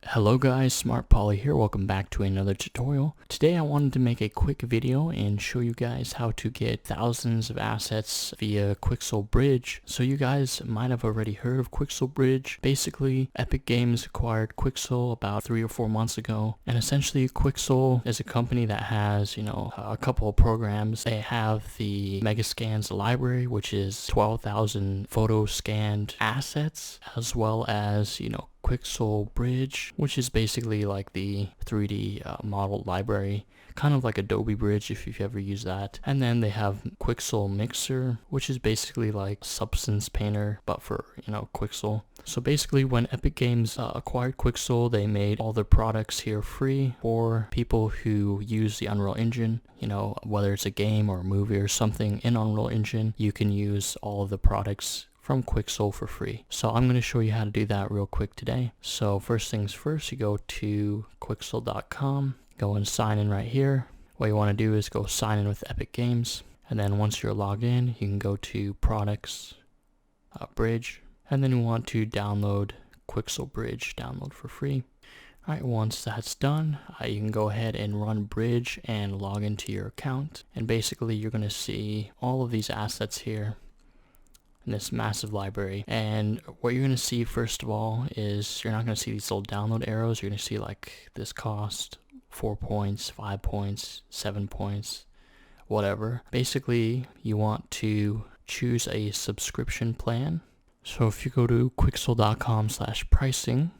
Hello guys, Smart Polly here, welcome back to another tutorial. Today I wanted to make a quick video and show you guys how to get thousands of assets via Quixel Bridge. So you guys might have already heard of Quixel Bridge. Basically, Epic Games acquired Quixel about 3 or 4 months ago. And essentially Quixel is a company that has, a couple of programs. They have the Megascans library, which is 12,000 photo scanned assets, as well as, Quixel Bridge, which is basically like the 3D model library, kind of like Adobe Bridge if you've ever used that. And then they have Quixel Mixer, which is basically like Substance Painter, but for, Quixel. So basically when Epic Games acquired Quixel, they made all their products here free for people who use the Unreal Engine. Whether it's a game or a movie or something in Unreal Engine, you can use all of the products from Quixel for free. So I'm going to show you how to do that real quick today. So first things first, you go to Quixel.com, go and sign in right here. What you want to do is go sign in with Epic Games. And then once you're logged in, you can go to Products, Bridge, and then you want to download Quixel Bridge, download for free. Alright, once that's done, you can go ahead and run Bridge and log into your account. And basically you're going to see all of these assets here in this massive library. And what you're going to see first of all is you're not going to see these little download arrows. You're going to see like this cost 4 points, 5 points, 7 points, whatever. Basically you want to choose a subscription plan. So if you go to quixel.com/pricing,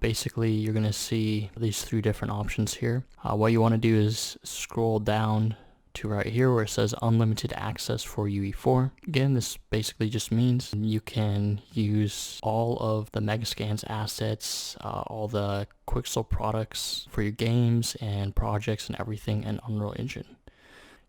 basically you're going to see these 3 different options here. What you want to do is scroll down to right here where it says unlimited access for UE4. Again, this basically just means you can use all of the Megascans assets, all the Quixel products for your games and projects and everything in Unreal Engine.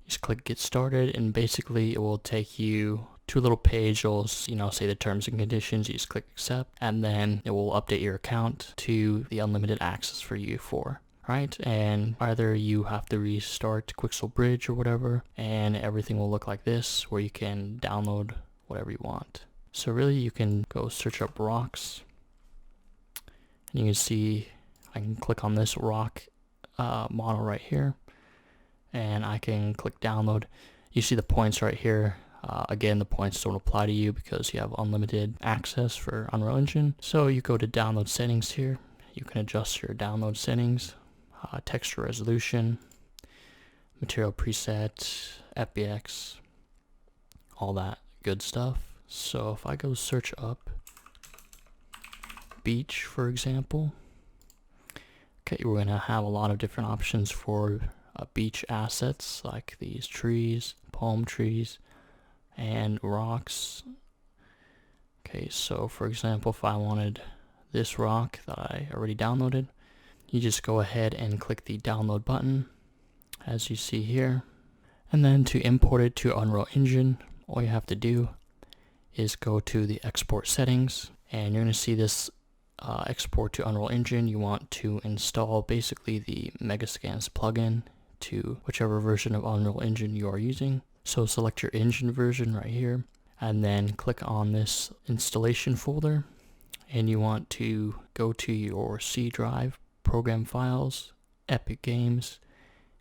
Just click get started and basically it will take you to a little page. It'll say the terms and conditions. You just click accept and then it will update your account to the unlimited access for UE4. Right, and either you have to restart Quixel Bridge or whatever, and everything will look like this, where you can download whatever you want. So really, you can go search up rocks, and you can see I can click on this rock model right here, and I can click download. You see the points right here. Again, the points don't apply to you because you have unlimited access for Unreal Engine. So you go to download settings here. You can adjust your download settings. Texture resolution, material preset, FBX, all that good stuff. So if I go search up beach, for example, okay, we're going to have a lot of different options for beach assets like these trees, palm trees, and rocks. Okay, so for example, if I wanted this rock that I already downloaded, you just go ahead and click the download button as you see here, and then to import it to Unreal Engine, all you have to do is go to the export settings, and you're going to see this export to Unreal Engine. You want to install basically the Megascans plugin to whichever version of Unreal Engine you are using. So select your engine version right here and then click on this installation folder, and you want to go to your C drive, program files, Epic Games,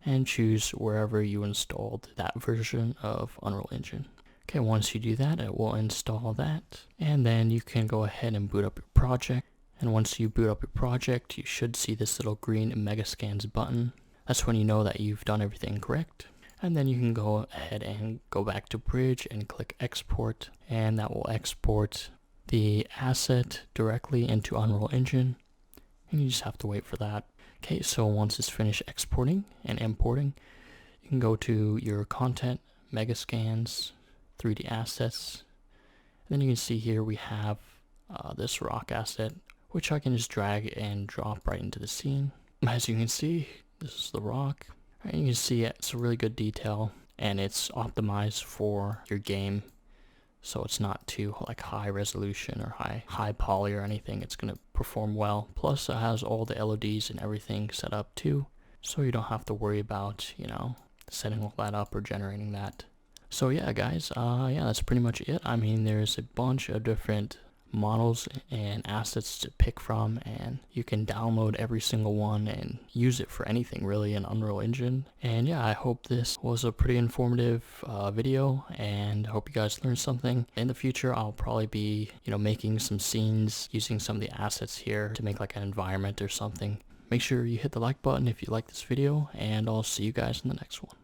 and choose wherever you installed that version of Unreal Engine. Okay, once you do that, it will install that, and then you can go ahead and boot up your project. And once you boot up your project, you should see this little green Megascans button. That's when you know that you've done everything correct. And then you can go ahead and go back to Bridge and click export, and that will export the asset directly into Unreal Engine. And you just have to wait for that. Okay, so once it's finished exporting and importing, you can go to your content, Megascans, 3D assets. And then you can see here we have this rock asset, which I can just drag and drop right into the scene. As you can see, this is the rock. And you can see it's a really good detail, and it's optimized for your game. So it's not too like high resolution or high poly or anything. It's going to perform well. Plus it has all the LODs and everything set up too. So you don't have to worry about, setting all that up or generating that. So yeah, guys, yeah, that's pretty much it. I mean, there's a bunch of different models and assets to pick from, and you can download every single one and use it for anything really in Unreal Engine. And yeah, I hope this was a pretty informative video, and I hope you guys learned something. In the future, I'll probably be, making some scenes using some of the assets here to make like an environment or something. Make sure you hit the like button if you like this video, and I'll see you guys in the next one.